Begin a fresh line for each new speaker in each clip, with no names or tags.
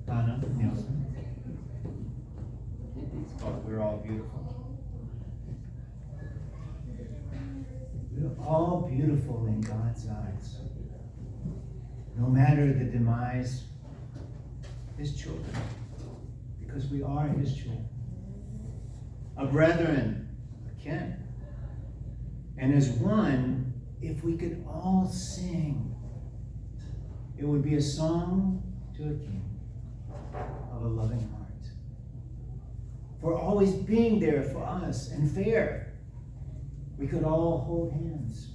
Anna Nielsen. It's called We're All Beautiful. We're all beautiful in God's eyes. No matter the demise, His children, because we are His children. A brethren, a kin. And as one, if we could all sing, it would be a song to a king of a loving heart. For always being there for us and fair, we could all hold hands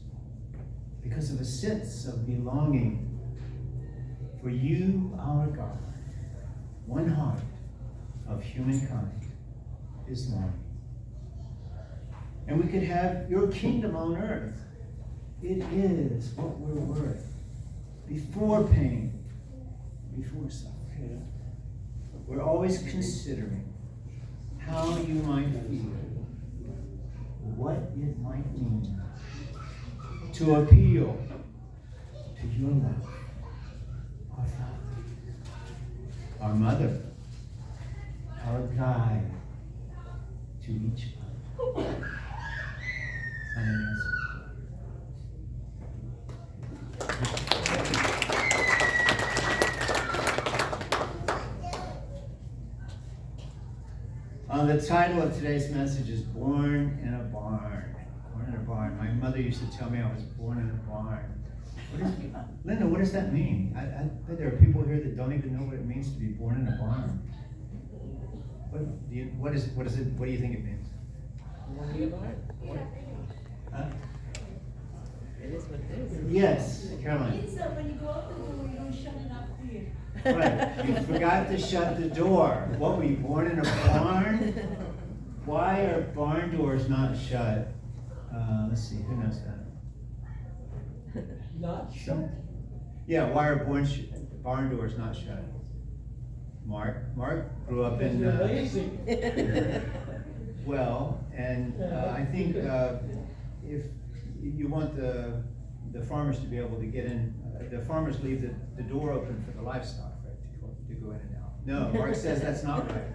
because of a sense of belonging. For you, our God, one heart of humankind is longing. And we could have your kingdom on earth. It is what we're worth. Before pain, before suffering. We're always considering how you might feel, what it might mean to appeal to your love, our Father, our Mother, our guide to each other. The title of today's message is Born in a Barn. Born in a barn. My mother used to tell me I was born in a barn. Linda, what does that mean? I bet there are people here that don't even know what it means to be born in a barn. What do you think it means?
Born in a barn.
Huh?
It is what it is.
Yes, Caroline.
It means that when you go out the door, you don't shut it up clear.
Right. You forgot to shut the door. What, were you born in a barn? Why are barn doors not shut? Let's see, who knows that?
Not shut.
Yeah, why are barn doors not shut? Mark grew up in.
You're lazy.
Well, and I think if you want the farmers to be able to get in, the farmers leave the door open for the livestock, right, to go in and out. No, Mark says that's not right.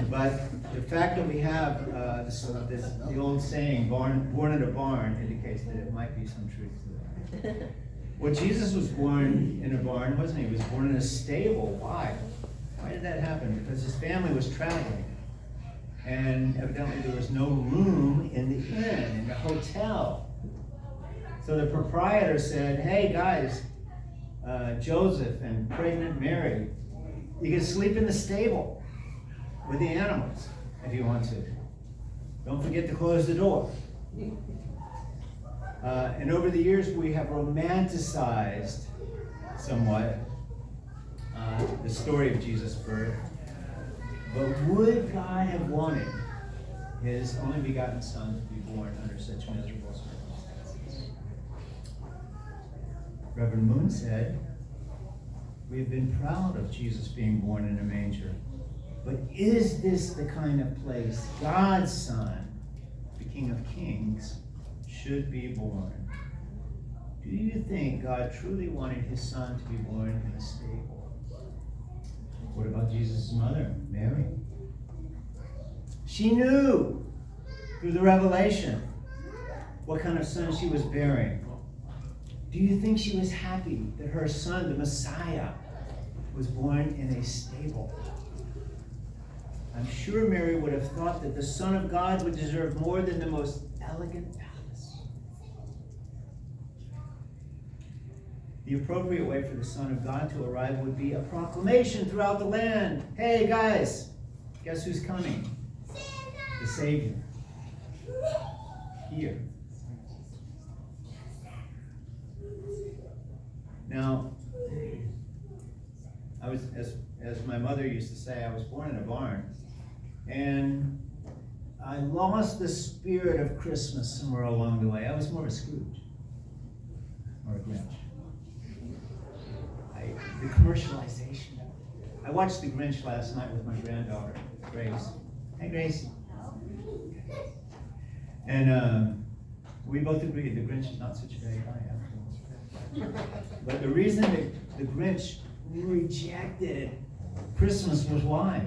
But the fact that we have the old saying, born in a barn, indicates that it might be some truth to that. Well, Jesus was born in a barn, wasn't he? He was born in a stable. Why? Why did that happen? Because his family was traveling. And evidently there was no room in the inn, in the hotel. So the proprietor said, hey guys, Joseph and pregnant Mary, you can sleep in the stable with the animals if you want to. Don't forget to close the door. And over the years we have romanticized somewhat the story of Jesus' birth. But would God have wanted his only begotten Son to be born under such miserable circumstances? Reverend Moon said, we've been proud of Jesus being born in a manger, but is this the kind of place God's Son, the King of Kings, should be born? Do you think God truly wanted his Son to be born in a stable? What about Jesus' mother, Mary? She knew through the revelation what kind of son she was bearing. Do you think she was happy that her son, the Messiah, was born in a stable? I'm sure Mary would have thought that the Son of God would deserve more than the most elegant palace. The appropriate way for the Son of God to arrive would be a proclamation throughout the land. Hey guys, guess who's coming? The Savior. Here. Now, I was, as my mother used to say, I was born in a barn. And I lost the spirit of Christmas somewhere along the way. I was more of a Scrooge. Or a Grinch. The commercialization. I watched The Grinch last night with my granddaughter, Grace. Hey, Grace. And we both agreed the Grinch is not such a bad guy after all. But the reason that the Grinch rejected Christmas was why?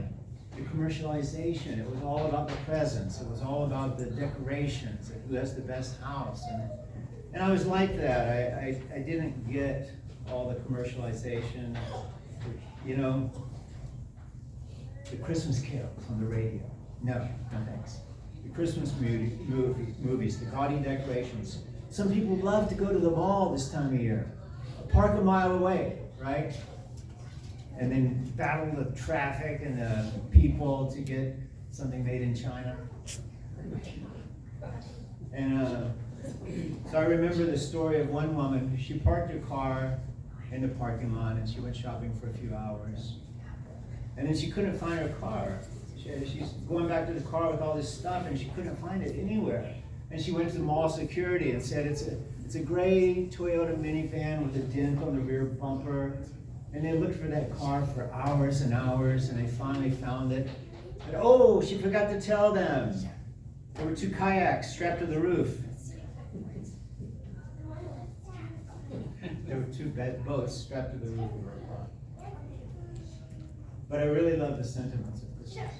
The commercialization. It was all about the presents. It was all about the decorations and who has the best house. And I was like that. I didn't get all the commercialization. You know, the Christmas carols on the radio. No thanks. The Christmas movies, the gaudy decorations. Some people love to go to the mall this time of year. Park a mile away, right? And then battle the traffic and the people to get something made in China. And so I remember the story of one woman. She parked her car in the parking lot and she went shopping for a few hours. And then she couldn't find her car. She's going back to the car with all this stuff and she couldn't find it anywhere. And she went to the mall security and said, it's a gray Toyota minivan with a dent on the rear bumper. And they looked for that car for hours and hours, and they finally found it. And oh, she forgot to tell them. There were 2 kayaks strapped to the roof. There were 2 boats strapped to the roof of her car. But I really love the sentiments of Christmas.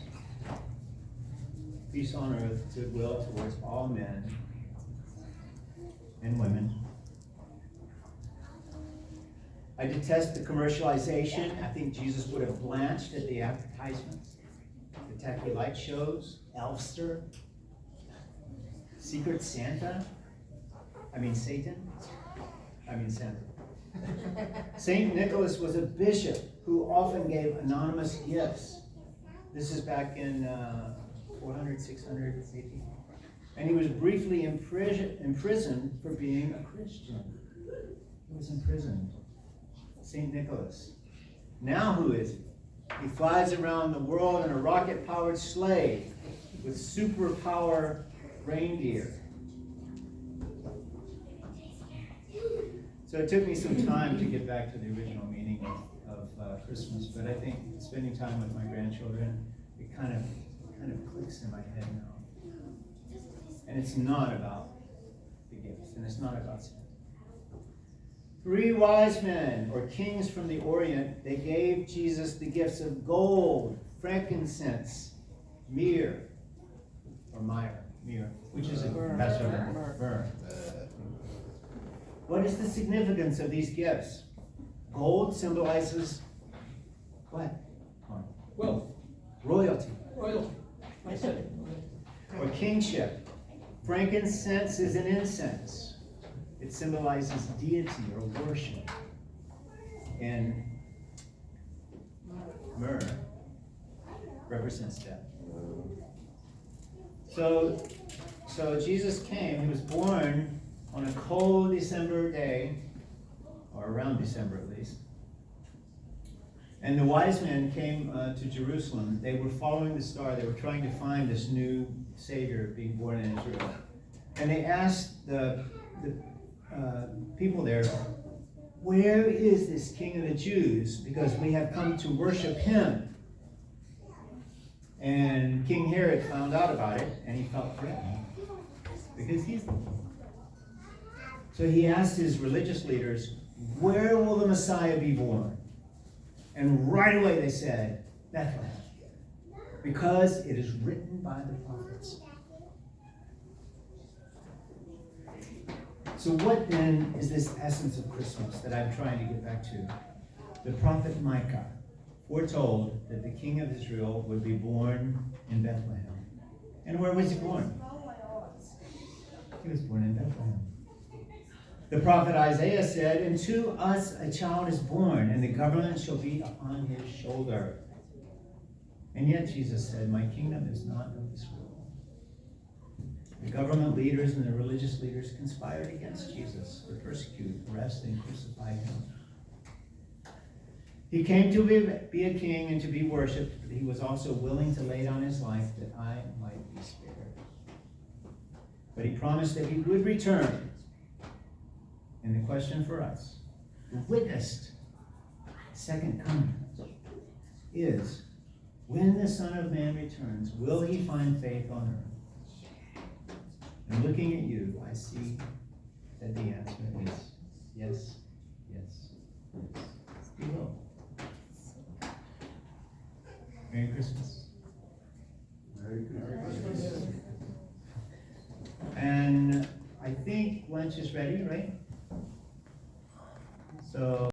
Peace on earth, goodwill towards all men and women. I detest the commercialization. I think Jesus would have blanched at the advertisements, the tacky light shows, Elfster, Secret Santa. Satan. Santa. Saint Nicholas was a bishop who often gave anonymous gifts. This is back in 400, 600 AD. And he was briefly imprisoned for being a Christian. He was imprisoned. St. Nicholas. Now who is he? He flies around the world in a rocket-powered sleigh with superpower reindeer. So it took me some time to get back to the original meaning of Christmas, but I think spending time with my grandchildren, it kind of clicks in my head now. And it's not about the gifts, and it's not about Santa. 3 wise men, or kings from the Orient, they gave Jesus the gifts of gold, frankincense, myrrh, which is a myrrh. What is the significance of these gifts? Gold symbolizes what?
Wealth.
Royalty.
I said it.
Or kingship. Frankincense is an incense. It symbolizes deity or worship. And myrrh represents death. So Jesus came. He was born on a cold December day, or around December at least. And the wise men came to Jerusalem. They were following the star. They were trying to find this new Savior being born in Israel. And they asked the people there, where is this King of the Jews? Because we have come to worship him. And King Herod found out about it, and he felt threatened. Because he's the king. So he asked his religious leaders, where will the Messiah be born? And right away they said, Bethlehem. Because it is written by the prophets. So what then is this essence of Christmas that I'm trying to get back to? The prophet Micah foretold that the king of Israel would be born in Bethlehem. And where was he born? He was born in Bethlehem. The prophet Isaiah said, and to us a child is born, and the government shall be upon his shoulder. And yet Jesus said, my kingdom is not of this world. The government leaders and the religious leaders conspired against Jesus to persecute, arrest, and crucify him. He came to be a king and to be worshipped, but he was also willing to lay down his life that I might be spared. But he promised that he would return. And the question for us, who witnessed second coming, is, when the Son of Man returns, will he find faith on earth? And looking at you, I see that the answer is yes, yes, yes. He will. Merry Christmas.
Merry Christmas.
And I think lunch is ready, right? So.